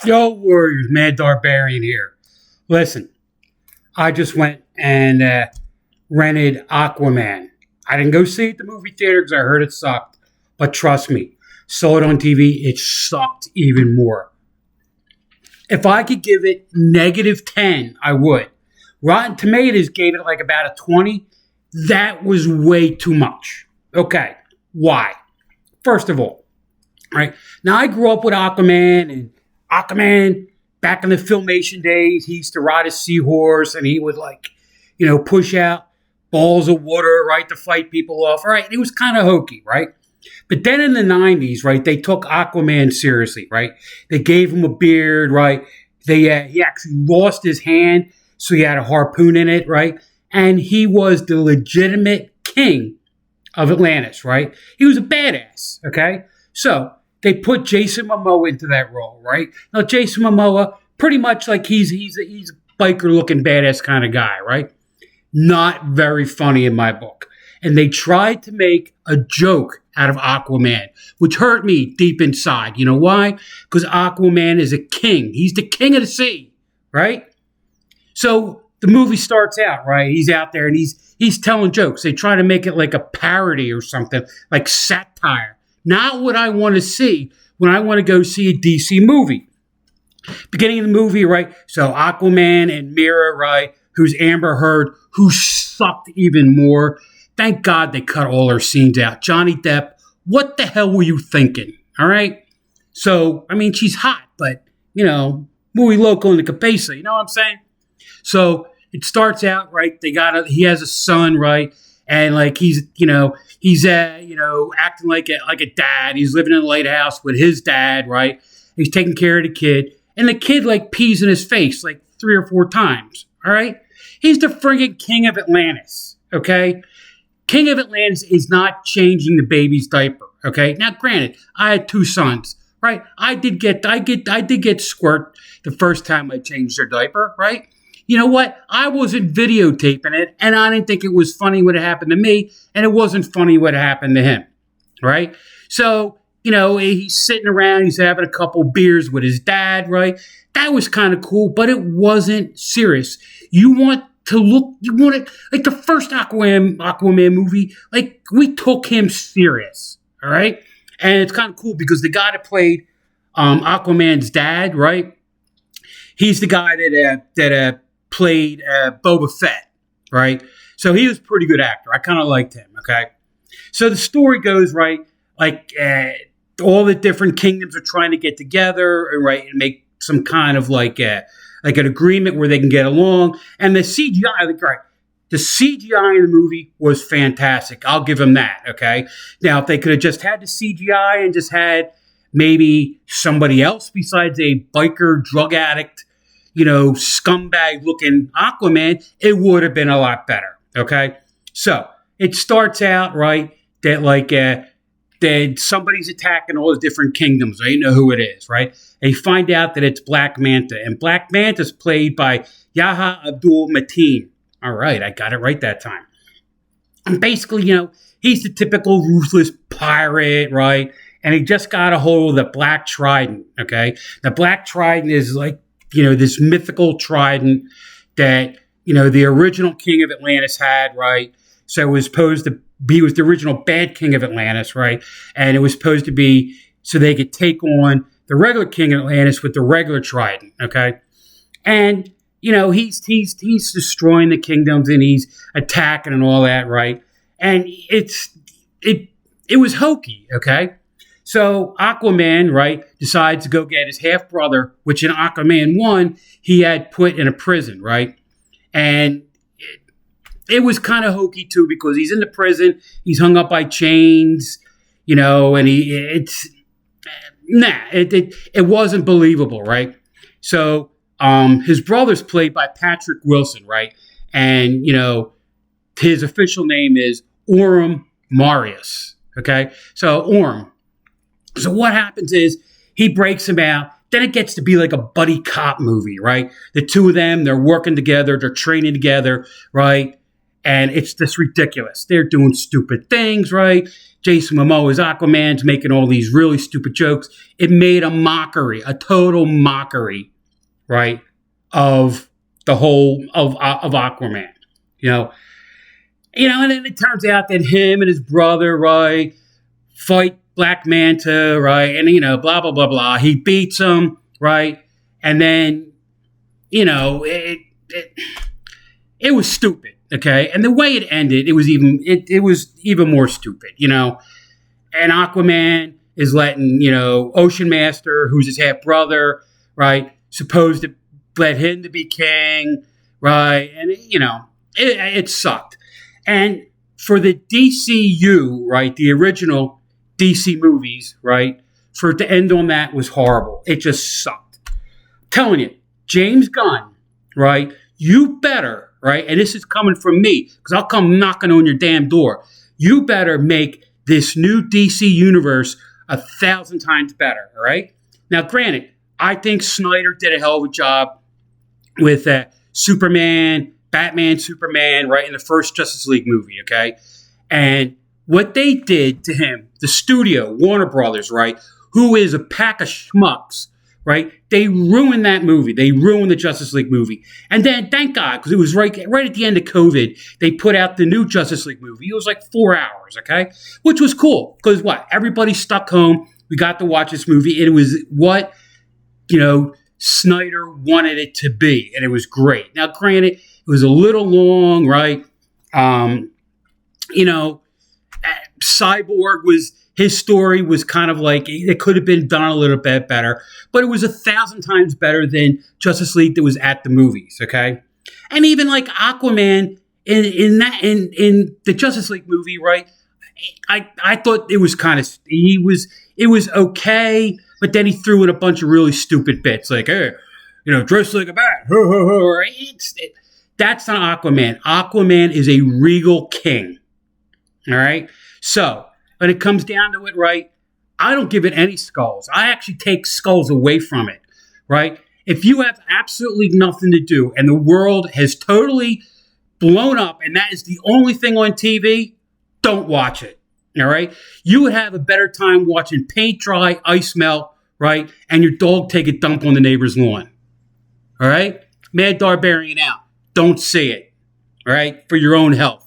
Yo, Warriors, Mad Darbarian here. Listen, I just went and rented Aquaman. I didn't go see it at the movie theater because I heard it sucked. But trust me, saw it on TV, it sucked even more. If I could give it -10, I would. Rotten Tomatoes gave it like about a 20. That was way too much. Okay, why? First of all, right now I grew up with Aquaman, and Aquaman, back in the filmation days, he used to ride a seahorse and he would push out balls of water, right, to fight people off. All right, it was kind of hokey, right? But then in the 90s, right, they took Aquaman seriously, right? They gave him a beard, right? He actually lost his hand, so he had a harpoon in it, right? And he was the legitimate king of Atlantis, right? He was a badass, okay? So they put Jason Momoa into that role, right? Now, Jason Momoa, pretty much like he's a biker-looking badass kind of guy, right? Not very funny in my book. And they tried to make a joke out of Aquaman, which hurt me deep inside. You know why? Because Aquaman is a king. He's the king of the sea, right? So the movie starts out, right? He's out there and he's telling jokes. They try to make it like a parody or something, like satire. Not what I want to see when I want to go see a DC movie. Beginning of the movie, right? So Aquaman and Mira, right? Who's Amber Heard, who sucked even more. Thank God they cut all her scenes out. Johnny Depp, what the hell were you thinking? All right? So, I mean, she's hot, but, muy loco in the cabeza. You know what I'm saying? So it starts out, right? He has a son, right? And he's acting like a dad. He's living in a lighthouse with his dad, right? He's taking care of the kid. And the kid pees in his face 3 or 4 times. All right? He's the friggin' king of Atlantis. Okay? King of Atlantis is not changing the baby's diaper. Okay? Now, granted, I had 2 sons. Right? I did get squirt the first time I changed their diaper. Right? You know what? I wasn't videotaping it, and I didn't think it was funny what happened to me, and it wasn't funny what happened to him, right? So, he's sitting around, he's having a couple beers with his dad, right? That was kind of cool, but it wasn't serious. You want it, like the first Aquaman movie, we took him serious, all right? And it's kind of cool because the guy that played Aquaman's dad, right? He's the guy that played Boba Fett, right? So he was a pretty good actor. I kind of liked him, okay? So the story goes, right, all the different kingdoms are trying to get together, right, and make some kind of an agreement where they can get along. And the CGI, the CGI in the movie was fantastic. I'll give them that, okay? Now, if they could have just had the CGI and just had maybe somebody else besides a biker, drug addict, scumbag looking Aquaman, it would have been a lot better. Okay. So it starts out, right, that that somebody's attacking all the different kingdoms. They know who it is, right? They find out that it's Black Manta, and Black Manta is played by Yahya Abdul-Mateen. All right. I got it right that time. And basically, he's the typical ruthless pirate, right? And he just got a hold of the Black Trident. Okay. The Black Trident is this mythical trident that, the original king of Atlantis had, right? So it was supposed to be, was the original bad king of Atlantis, right? And it was supposed to be so they could take on the regular king of Atlantis with the regular trident, okay? And, he's destroying the kingdoms and he's attacking and all that, right? And it was hokey, okay? So Aquaman, right, decides to go get his half-brother, which in Aquaman 1, he had put in a prison, right? And it was kind of hokey, too, because he's in the prison, he's hung up by chains, and it wasn't believable, right? So his brother's played by Patrick Wilson, right? And, his official name is Orm Marius, okay? So Orm. So what happens is he breaks him out. Then it gets to be like a buddy cop movie, right? The two of them, they're working together. They're training together, right? And it's just ridiculous. They're doing stupid things, right? Jason Momoa's Aquaman's making all these really stupid jokes. It made a mockery, a total mockery, right, of the whole of Aquaman. You know, and then it turns out that him and his brother, right, fight Black Manta, right, and blah blah blah blah. He beats him, right, and then it was stupid, okay, and the way it ended, it was even more stupid, And Aquaman is letting Ocean Master, who's his half brother, right, supposed to let him to be king, right, and it sucked. And for the DCU, right, the original DC movies, right, for it to end on that was horrible. It just sucked. I'm telling you, James Gunn, right, you better, right, and this is coming from me, because I'll come knocking on your damn door. You better make this new DC universe 1,000 times better, all right? Now, granted, I think Snyder did a hell of a job with Superman, Batman, Superman, right, in the first Justice League movie, okay? And what they did to him, the studio, Warner Brothers, right, who is a pack of schmucks, right, they ruined that movie. They ruined the Justice League movie. And then, thank God, because it was right at the end of COVID, they put out the new Justice League movie. It was like 4 hours, okay? Which was cool, because what? Everybody stuck home. We got to watch this movie, and it was what, Snyder wanted it to be, and it was great. Now, granted, it was a little long, right? Cyborg his story was kind of like, it could have been done a little bit better, but it was 1,000 times better than Justice League that was at the movies, okay? And even like Aquaman in the Justice League movie, right? I thought it was kind of, it was okay, but then he threw in a bunch of really stupid bits, like, hey, dress like a bat. That's not Aquaman. Aquaman is a regal king. All right? So, when it comes down to it, right, I don't give it any skulls. I actually take skulls away from it, right? If you have absolutely nothing to do and the world has totally blown up and that is the only thing on TV, don't watch it, all right? You would have a better time watching paint dry, ice melt, right, and your dog take a dump on the neighbor's lawn, all right? Mad Darbarian out. Don't see it, all right, for your own health.